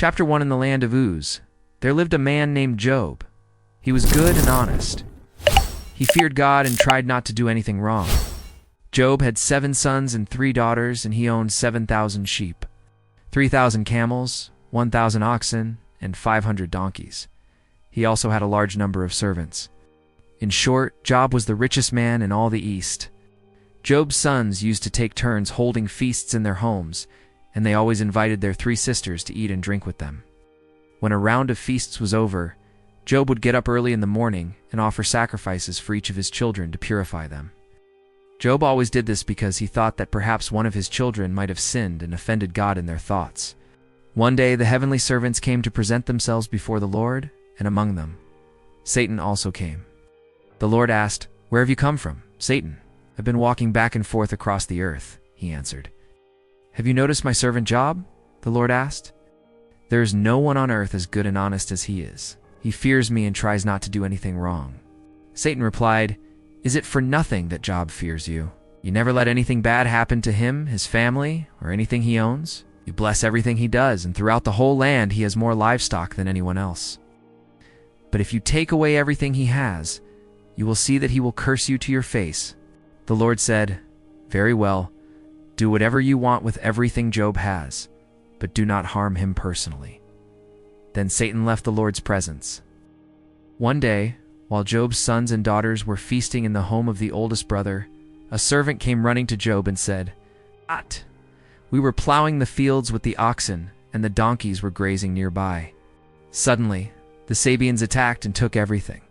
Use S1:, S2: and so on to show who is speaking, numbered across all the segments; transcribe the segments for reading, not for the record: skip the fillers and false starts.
S1: Chapter 1. In the land of Uz, there lived a man named Job. He was good and honest. He feared God and tried not to do anything wrong. Job had 7 sons and 3 daughters, and he owned 7,000 sheep, 3,000 camels, 1,000 oxen, and 500 donkeys. He also had a large number of servants. In short, Job was the richest man in all the East. Job's sons used to take turns holding feasts in their homes, and they always invited their 3 sisters to eat and drink with them. When a round of feasts was over, Job would get up early in the morning and offer sacrifices for each of his children to purify them. Job always did this because he thought that perhaps one of his children might have sinned and offended God in their thoughts. One day the heavenly servants came to present themselves before the Lord, and among them, Satan also came. The Lord asked, "Where have you come from, Satan?" "I've been walking back and forth across the earth," he answered. "Have you noticed my servant Job?" the Lord asked. "There is no one on earth as good and honest as he is. He fears me and tries not to do anything wrong." Satan replied, "Is it for nothing that Job fears you? You never let anything bad happen to him, his family, or anything he owns. You bless everything he does, and throughout the whole land he has more livestock than anyone else. But if you take away everything he has, you will see that he will curse you to your face." The Lord said, "Very well, do whatever you want with everything Job has, but do not harm him personally." Then Satan left the Lord's presence. One day, while Job's sons and daughters were feasting in the home of the oldest brother, a servant came running to Job and said, "We were plowing the fields with the oxen, and the donkeys were grazing nearby. Suddenly, the Sabeans attacked and took everything.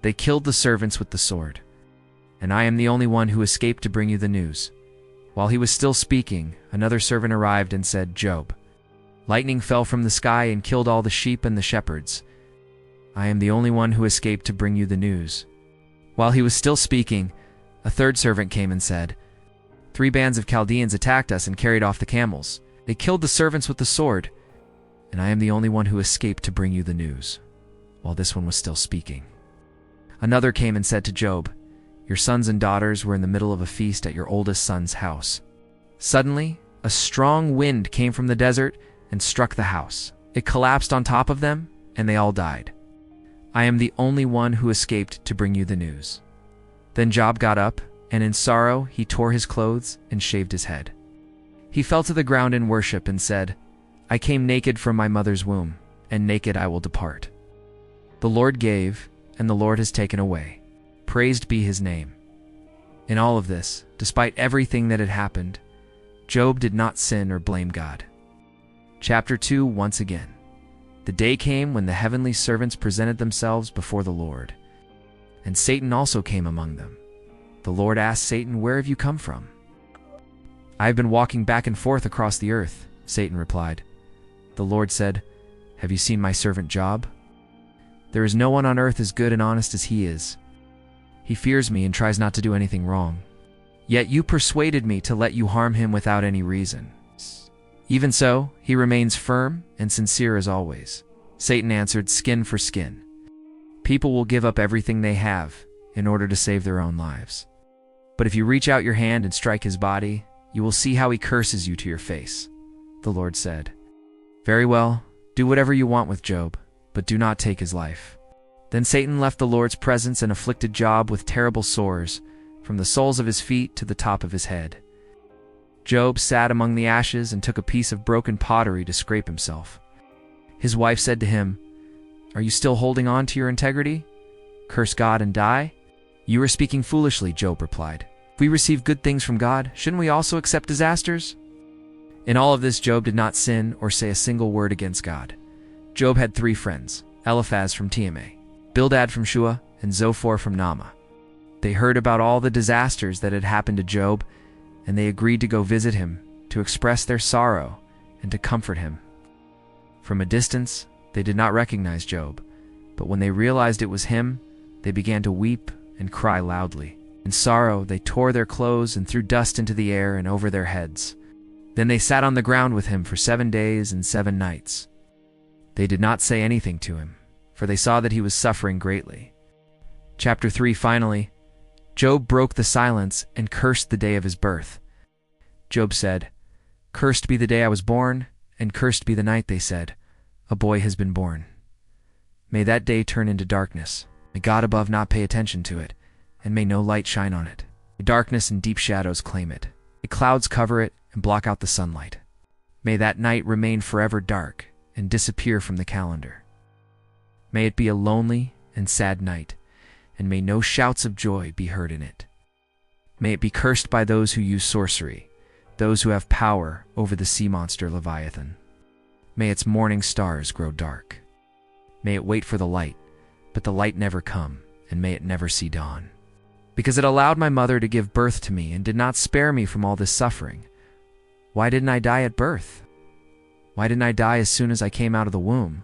S1: They killed the servants with the sword, and I am the only one who escaped to bring you the news." While he was still speaking, another servant arrived and said, "Job, lightning fell from the sky and killed all the sheep and the shepherds. I am the only one who escaped to bring you the news." While he was still speaking, a third servant came and said, "3 bands of Chaldeans attacked us and carried off the camels. They killed the servants with the sword, and I am the only one who escaped to bring you the news." While this one was still speaking, another came and said to Job, "Your sons and daughters were in the middle of a feast at your oldest son's house. Suddenly, a strong wind came from the desert and struck the house. It collapsed on top of them, and they all died. I am the only one who escaped to bring you the news." Then Job got up, and in sorrow he tore his clothes and shaved his head. He fell to the ground in worship and said, "I came naked from my mother's womb, and naked I will depart. The Lord gave, and the Lord has taken away. Praised be his name." In all of this, despite everything that had happened, Job did not sin or blame God. Chapter 2. Once again, the day came when the heavenly servants presented themselves before the Lord, and Satan also came among them. The Lord asked Satan, "Where have you come from?" "I have been walking back and forth across the earth," Satan replied. The Lord said, "Have you seen my servant Job? There is no one on earth as good and honest as he is. He fears me and tries not to do anything wrong. Yet you persuaded me to let you harm him without any reason. Even so, he remains firm and sincere as always." Satan answered, "Skin for skin. People will give up everything they have in order to save their own lives. But if you reach out your hand and strike his body, you will see how he curses you to your face." The Lord said, "Very well, do whatever you want with Job, but do not take his life." Then Satan left the Lord's presence and afflicted Job with terrible sores, from the soles of his feet to the top of his head. Job sat among the ashes and took a piece of broken pottery to scrape himself. His wife said to him, "Are you still holding on to your integrity? Curse God and die?" "You are speaking foolishly," Job replied. "If we receive good things from God, shouldn't we also accept disasters?" In all of this, Job did not sin or say a single word against God. Job had 3 friends, Eliphaz from Teman, Bildad from Shua, and Zophar from Naamah. They heard about all the disasters that had happened to Job, and they agreed to go visit him, to express their sorrow, and to comfort him. From a distance, they did not recognize Job, but when they realized it was him, they began to weep and cry loudly. In sorrow, they tore their clothes and threw dust into the air and over their heads. Then they sat on the ground with him for 7 days and 7 nights. They did not say anything to him, for they saw that he was suffering greatly. Chapter 3. Finally, Job broke the silence and cursed the day of his birth. Job said, "Cursed be the day I was born, and cursed be the night, they said, a boy has been born. May that day turn into darkness. May God above not pay attention to it, and may no light shine on it. May darkness and deep shadows claim it. May clouds cover it and block out the sunlight. May that night remain forever dark and disappear from the calendar. May it be a lonely and sad night, and may no shouts of joy be heard in it. May it be cursed by those who use sorcery, those who have power over the sea monster Leviathan. May its morning stars grow dark. May it wait for the light, but the light never come, and may it never see dawn. Because it allowed my mother to give birth to me and did not spare me from all this suffering. Why didn't I die at birth? Why didn't I die as soon as I came out of the womb?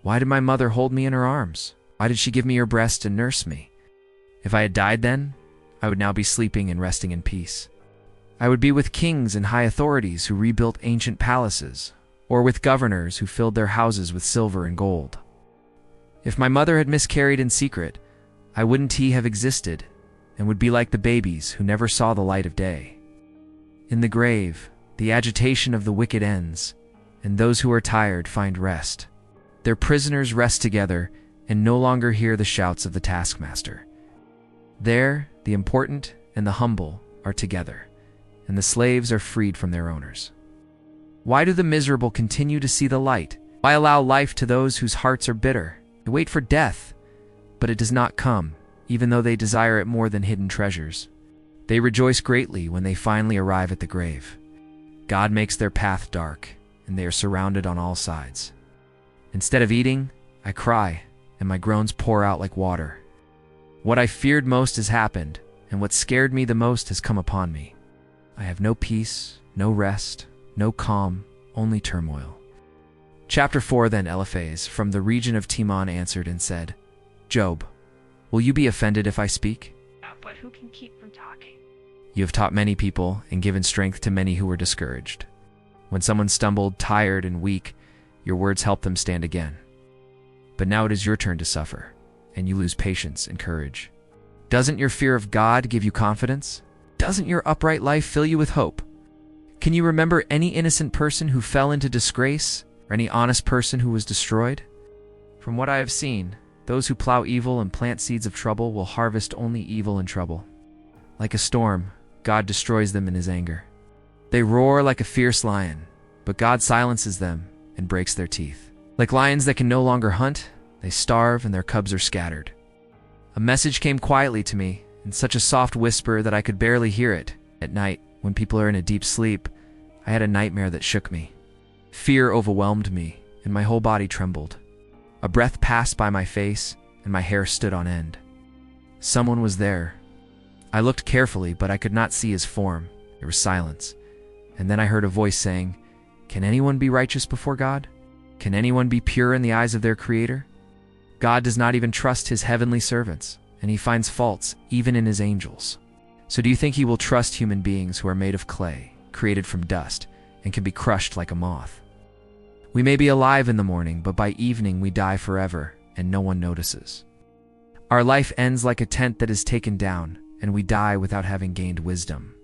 S1: Why did my mother hold me in her arms? Why did she give me her breast and nurse me? If I had died then, I would now be sleeping and resting in peace. I would be with kings and high authorities who rebuilt ancient palaces, or with governors who filled their houses with silver and gold. If my mother had miscarried in secret, I wouldn't have existed, and would be like the babies who never saw the light of day. In the grave, the agitation of the wicked ends, and those who are tired find rest. Their prisoners rest together and no longer hear the shouts of the taskmaster. There, the important and the humble are together, and the slaves are freed from their owners. Why do the miserable continue to see the light? Why allow life to those whose hearts are bitter? They wait for death, but it does not come, even though they desire it more than hidden treasures. They rejoice greatly when they finally arrive at the grave. God makes their path dark, and they are surrounded on all sides. Instead of eating, I cry, and my groans pour out like water. What I feared most has happened, and what scared me the most has come upon me. I have no peace, no rest, no calm, only turmoil. Chapter 4 Then Eliphaz from the region of Teman answered and said, Job, will you be offended if I speak?
S2: But who can keep from talking?
S1: You have taught many people and given strength to many who were discouraged. When someone stumbled, tired, and weak, your words helped them stand again. But now it is your turn to suffer, and you lose patience and courage. Doesn't your fear of God give you confidence? Doesn't your upright life fill you with hope? Can you remember any innocent person who fell into disgrace, or any honest person who was destroyed? From what I have seen, those who plow evil and plant seeds of trouble will harvest only evil and trouble. Like a storm, God destroys them in his anger. They roar like a fierce lion, but God silences them and breaks their teeth. Like lions that can no longer hunt, they starve and their cubs are scattered. A message came quietly to me, in such a soft whisper that I could barely hear it. At night, when people are in a deep sleep, I had a nightmare that shook me. Fear overwhelmed me, and my whole body trembled. A breath passed by my face, and my hair stood on end. Someone was there. I looked carefully, but I could not see his form. There was silence. And then I heard a voice saying, Can anyone be righteous before God? Can anyone be pure in the eyes of their Creator? God does not even trust his heavenly servants, and he finds faults even in his angels. So do you think he will trust human beings who are made of clay, created from dust, and can be crushed like a moth? We may be alive in the morning, but by evening we die forever, and no one notices. Our life ends like a tent that is taken down, and we die without having gained wisdom.